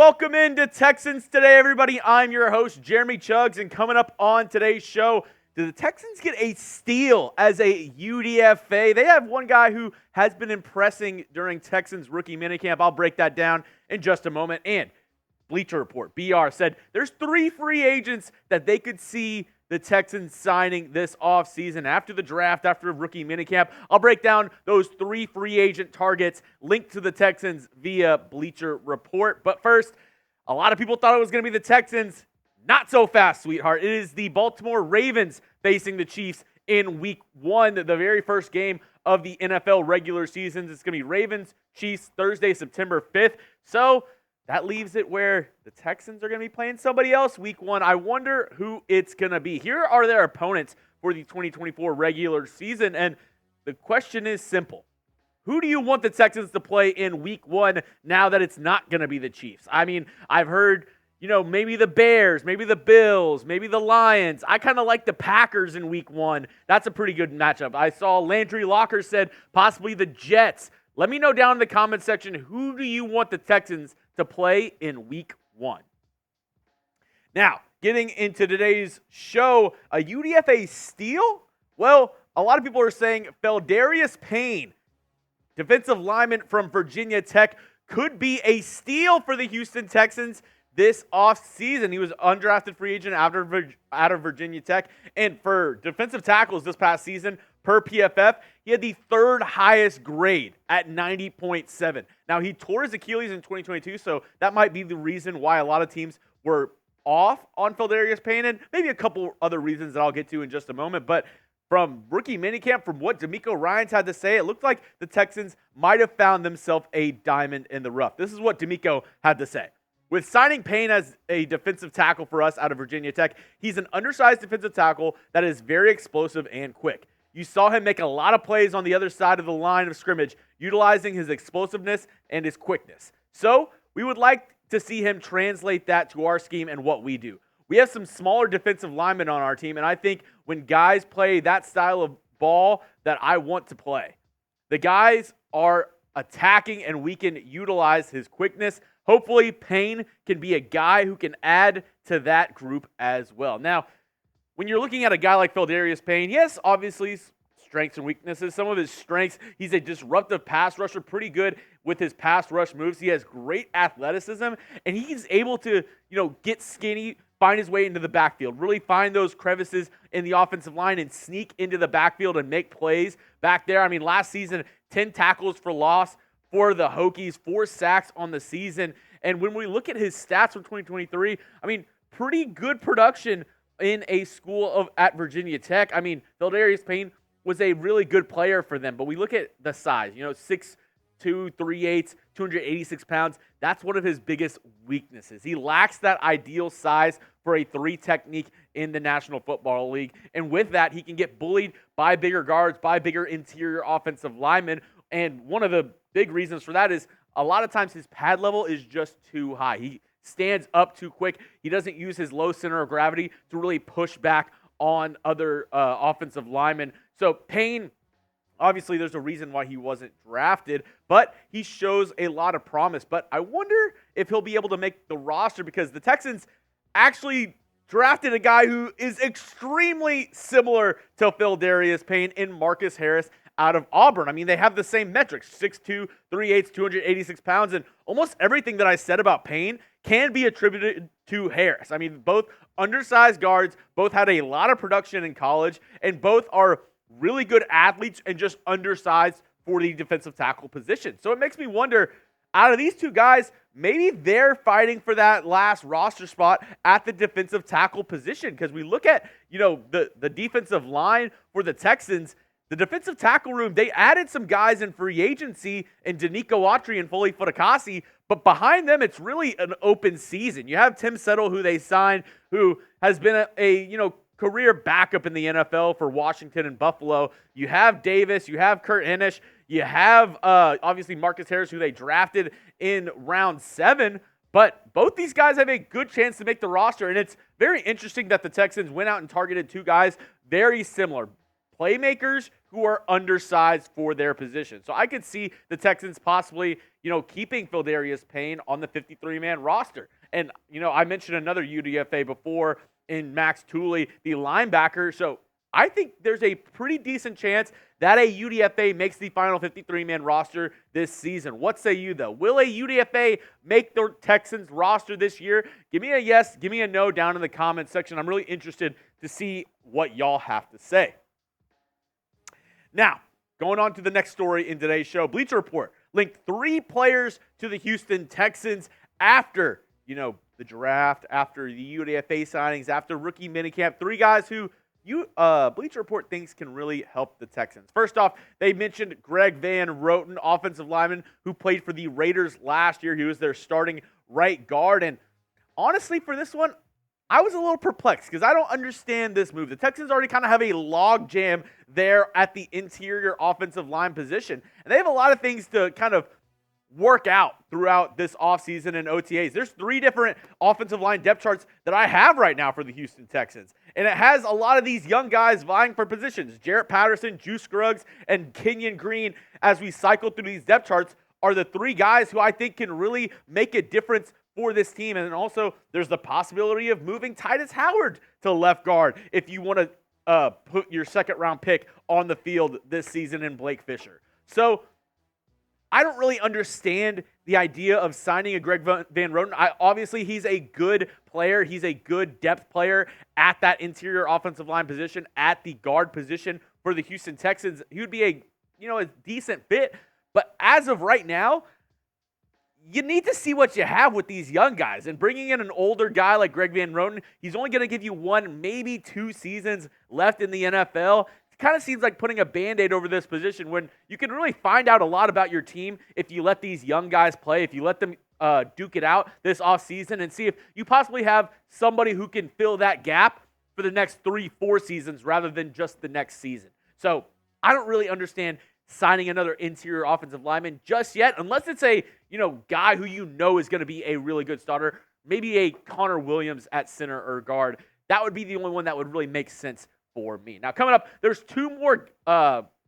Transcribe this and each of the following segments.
Welcome into Texans Today, everybody. I'm your host, Jeremy Chuggs, and coming up on today's show, do the Texans get a steal as a UDFA? They have one guy who has been impressing during Texans rookie minicamp. I'll break that down in just a moment. And Bleacher Report, BR, said there's 3 free agents that they could see the Texans signing this offseason after the draft, after rookie minicamp. I'll break down those 3 free agent targets linked to the Texans via Bleacher Report. But first, a lot of people thought it was going to be the Texans. Not so fast, sweetheart. It is the Baltimore Ravens facing the Chiefs in Week 1, the very first game of the NFL regular season. It's going to be Ravens, Chiefs, Thursday, September 5th. So that leaves it where the Texans are going to be playing somebody else Week 1. I wonder who it's going to be. Here are their opponents for the 2024 regular season, and the question is simple. Who do you want the Texans to play in Week 1 now that it's not going to be the Chiefs? I mean, I've heard, maybe the Bears, maybe the Bills, maybe the Lions. I kind of like the Packers in Week 1. That's a pretty good matchup. I saw Landry Locker said possibly the Jets. Let me know down in the comment section, who do you want the Texans to play in Week 1? Now, getting into today's show, a UDFA steal? Well, a lot of people are saying Pheldarius Payne, defensive lineman from Virginia Tech, could be a steal for the Houston Texans this offseason. He was undrafted free agent out of Virginia Tech. And for defensive tackles this past season, per PFF, he had the 3rd highest grade at 90.7. Now, he tore his Achilles in 2022, so that might be the reason why a lot of teams were off on Pheldarius Payne, and maybe a couple other reasons that I'll get to in just a moment. But from rookie minicamp, from what DeMeco Ryans had to say, it looked like the Texans might have found themselves a diamond in the rough. This is what DeMeco had to say. With signing Payne as a defensive tackle for us out of Virginia Tech, he's an undersized defensive tackle that is very explosive and quick. You saw him make a lot of plays on the other side of the line of scrimmage, utilizing his explosiveness and his quickness. So we would like to see him translate that to our scheme and what we do. We have some smaller defensive linemen on our team, and I think when guys play that style of ball that I want to play, the guys are attacking and we can utilize his quickness. Hopefully, Payne can be a guy who can add to that group as well. Now, when you're looking at a guy like Pheldarius Payne, yes, obviously strengths and weaknesses. Some of his strengths, he's a disruptive pass rusher, pretty good with his pass rush moves. He has great athleticism, and he's able to, get skinny, find his way into the backfield, really find those crevices in the offensive line and sneak into the backfield and make plays back there. I mean, last season, 10 tackles for loss for the Hokies, 4 sacks on the season. And when we look at his stats from 2023, I mean, pretty good production in a school at Virginia Tech. I mean, Pheldarius Payne was a really good player for them, but we look at the size, 6'2", 3/8", 286 pounds. That's one of his biggest weaknesses. He lacks that ideal size for a 3 technique in the National Football League. And with that, he can get bullied by bigger guards, by bigger interior offensive linemen. And one of the big reasons for that is a lot of times his pad level is just too high. He stands up too quick. He doesn't use his low center of gravity to really push back on other offensive linemen. So Payne, obviously there's a reason why he wasn't drafted, but he shows a lot of promise. But I wonder if he'll be able to make the roster, because the Texans actually drafted a guy who is extremely similar to Pheldarius Payne in Marcus Harris out of Auburn. I mean, they have the same metrics, 6'2", 3/8", 286 pounds, and almost everything that I said about Payne can be attributed to Harris. I mean, both undersized guards, both had a lot of production in college, and both are really good athletes and just undersized for the defensive tackle position. So it makes me wonder, out of these 2 guys, maybe they're fighting for that last roster spot at the defensive tackle position, because we look at, the defensive line for the Texans. The defensive tackle room, they added some guys in free agency in DeMeco Ryans and Foley Fudakasi, but behind them, it's really an open season. You have Tim Settle, who they signed, who has been a career backup in the NFL for Washington and Buffalo. You have Davis, you have Kurt Henish, you have obviously Marcus Harris, who they drafted in round 7. But both these guys have a good chance to make the roster, and it's very interesting that the Texans went out and targeted 2 guys very similar. playmakers who are undersized for their position. So I could see the Texans possibly, keeping Pheldarius Payne on the 53-man roster. And, I mentioned another UDFA before in Max Tooley, the linebacker. So I think there's a pretty decent chance that a UDFA makes the final 53-man roster this season. What say you, though? Will a UDFA make the Texans roster this year? Give me a yes, give me a no down in the comments section. I'm really interested to see what y'all have to say. Now, going on to the next story in today's show, Bleacher Report linked 3 players to the Houston Texans after, the draft, after the UDFA signings, after rookie minicamp. 3 guys who Bleacher Report thinks can really help the Texans. First off, they mentioned Greg Van Roten, offensive lineman who played for the Raiders last year. He was their starting right guard. And honestly, for this one, I was a little perplexed because I don't understand this move. The Texans already kind of have a log jam there at the interior offensive line position. And they have a lot of things to kind of work out throughout this offseason and OTAs. There's 3 different offensive line depth charts that I have right now for the Houston Texans. And it has a lot of these young guys vying for positions. Jarrett Patterson, Juice Scruggs, and Kenyon Green, as we cycle through these depth charts, are the 3 guys who I think can really make a difference for this team. And then also, there's the possibility of moving Titus Howard to left guard if you want to put your second-round pick on the field this season in Blake Fisher. So I don't really understand the idea of signing a Greg Van Roten. Obviously, he's a good player. He's a good depth player at that interior offensive line position, at the guard position for the Houston Texans. He would be a decent fit. But as of right now, you need to see what you have with these young guys. And bringing in an older guy like Greg Van Roten, he's only going to give you 1, maybe 2 seasons left in the NFL. Kind of seems like putting a Band-Aid over this position when you can really find out a lot about your team if you let these young guys play, if you let them duke it out this offseason and see if you possibly have somebody who can fill that gap for the next 3-4 seasons rather than just the next season. So I don't really understand signing another interior offensive lineman just yet, unless it's a guy who is going to be a really good starter, maybe a Connor Williams at center or guard. That would be the only one that would really make sense for me. Now, coming up, there's 2 more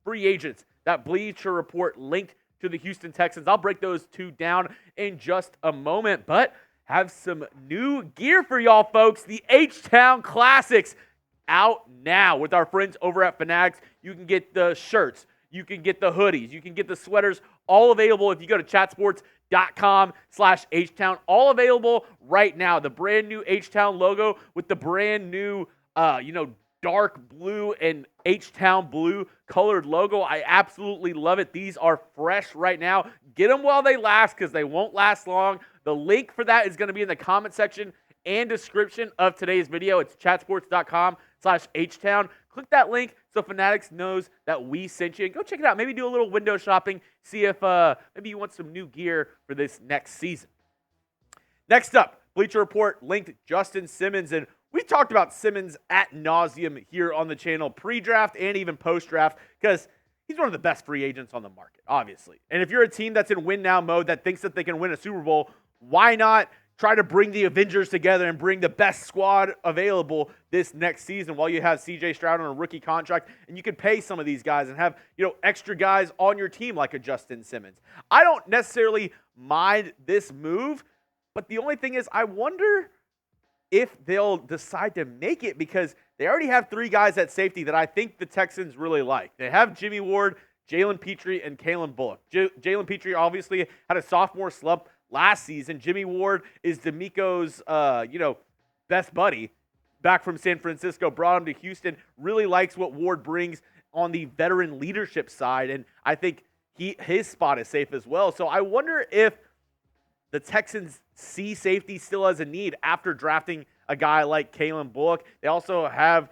free agents that Bleacher Report linked to the Houston Texans. I'll break those 2 down in just a moment, but have some new gear for y'all folks. The H-Town Classics out now with our friends over at Fanatics. You can get the shirts, you can get the hoodies, you can get the sweaters, all available if you go to chatsports.com/H-Town. All available right now. The brand new H-Town logo with the brand new, dark blue and H-Town blue colored logo. I absolutely love it. These are fresh right now. Get them while they last because they won't last long. The link for that is going to be in the comment section and description of today's video. It's chatsports.com/H-Town. Click that link so Fanatics knows that we sent you. And go check it out. Maybe do a little window shopping. See if maybe you want some new gear for this next season. Next up, Bleacher Report linked Justin Simmons, and we talked about Simmons ad nauseum here on the channel, pre-draft and even post-draft, because he's one of the best free agents on the market, obviously. And if you're a team that's in win-now mode that thinks that they can win a Super Bowl, why not try to bring the Avengers together and bring the best squad available this next season while you have C.J. Stroud on a rookie contract, and you can pay some of these guys and have extra guys on your team like a Justin Simmons. I don't necessarily mind this move, but the only thing is I wonder if they'll decide to make it because they already have 3 guys at safety that I think the Texans really like. They have Jimmy Ward, Jalen Petrie, and Kalen Bullock. Jalen Petrie obviously had a sophomore slump last season. Jimmy Ward is DeMeco's, best buddy back from San Francisco, brought him to Houston, really likes what Ward brings on the veteran leadership side, and I think his spot is safe as well. So I wonder if the Texans see safety still as a need after drafting a guy like Kalen Bullock. They also have,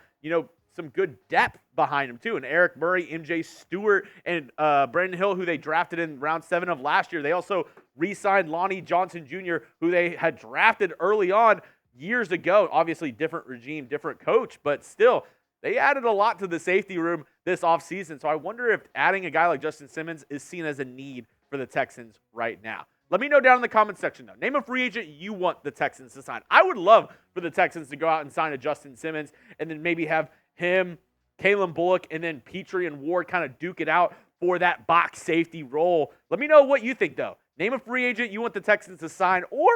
some good depth behind him too. And Eric Murray, MJ Stewart, and Brandon Hill, who they drafted in round 7 of last year. They also re-signed Lonnie Johnson Jr., who they had drafted early on years ago. Obviously, different regime, different coach, but still, they added a lot to the safety room this offseason. So I wonder if adding a guy like Justin Simmons is seen as a need for the Texans right now. Let me know down in the comment section, though. Name a free agent you want the Texans to sign. I would love for the Texans to go out and sign a Justin Simmons and then maybe have him Kalen Bullock and then Petrie and Ward kind of duke it out for that box safety role. Let me know what you think, though. Name a free agent you want the Texans to sign, or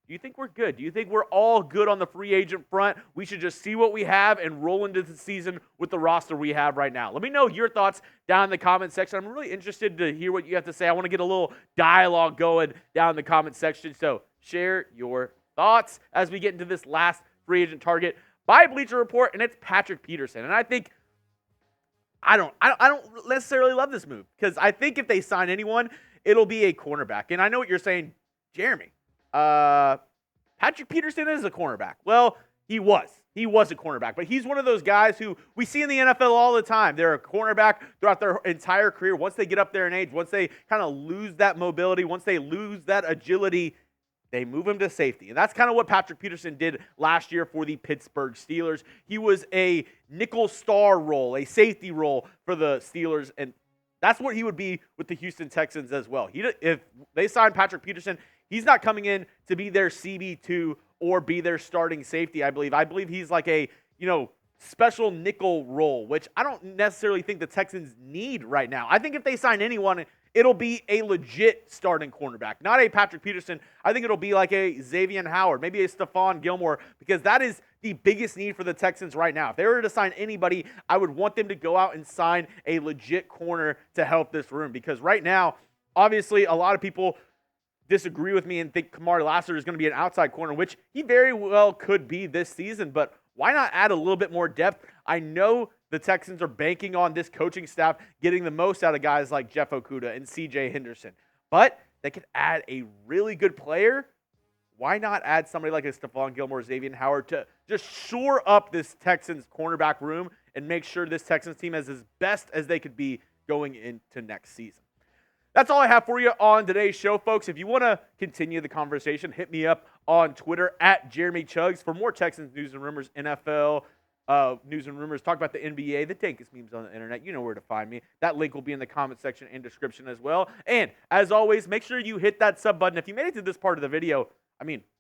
do you think we're good? Do you think we're all good on the free agent front? We should just see what we have and roll into the season with the roster we have right now. Let me know your thoughts down in the comment section. I'm really interested to hear what you have to say. I want to get a little dialogue going down in the comment section. So share your thoughts as we get into this last free agent target by Bleacher Report, and it's Patrick Peterson. And I think I don't necessarily love this move because I think if they sign anyone, it'll be a cornerback. And I know what you're saying, Jeremy. Patrick Peterson is a cornerback. Well, he was a cornerback, but he's one of those guys who we see in the NFL all the time. They're a cornerback throughout their entire career. Once they get up there in age, once they kind of lose that mobility, once they lose that agility, they move him to safety. And that's kind of what Patrick Peterson did last year for the Pittsburgh Steelers. He was a nickel star role, a safety role for the Steelers, and that's what he would be with the Houston Texans as well. If they sign Patrick Peterson, he's not coming in to be their CB2 or be their starting safety, I believe. I believe he's like a, special nickel role, which I don't necessarily think the Texans need right now. I think if they sign anyone, it'll be a legit starting cornerback, not a Patrick Peterson. I think it'll be like a Xavier Howard, maybe a Stephon Gilmore, because that is the biggest need for the Texans right now. If they were to sign anybody, I would want them to go out and sign a legit corner to help this room, because right now, obviously, a lot of people disagree with me and think Kamari Lassiter is going to be an outside corner, which he very well could be this season, but why not add a little bit more depth? I know the Texans are banking on this coaching staff getting the most out of guys like Jeff Okudah and C.J. Henderson, but they could add a really good player. Why not add somebody like a Stephon Gilmore, Xavier Howard to just shore up this Texans cornerback room and make sure this Texans team is as best as they could be going into next season? That's all I have for you on today's show, folks. If you want to continue the conversation, hit me up on Twitter at Jeremy Chuggs for more Texans news and rumors, NFL news and rumors. Talk about the NBA, the dankest memes on the internet. You know where to find me. That link will be in the comment section and description as well. And as always, make sure you hit that sub button. If you made it to this part of the video,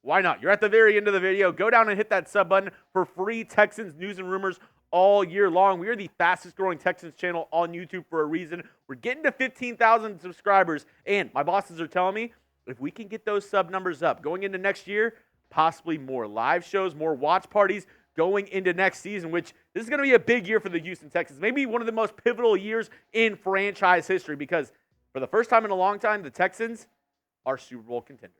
why not? You're at the very end of the video. Go down and hit that sub button for free Texans news and rumors all year long. We are the fastest growing Texans channel on YouTube for a reason. We're getting to 15,000 subscribers, and my bosses are telling me if we can get those sub numbers up going into next year, possibly more live shows, more watch parties going into next season, which this is going to be a big year for the Houston Texans. Maybe one of the most pivotal years in franchise history, because for the first time in a long time, the Texans are Super Bowl contenders.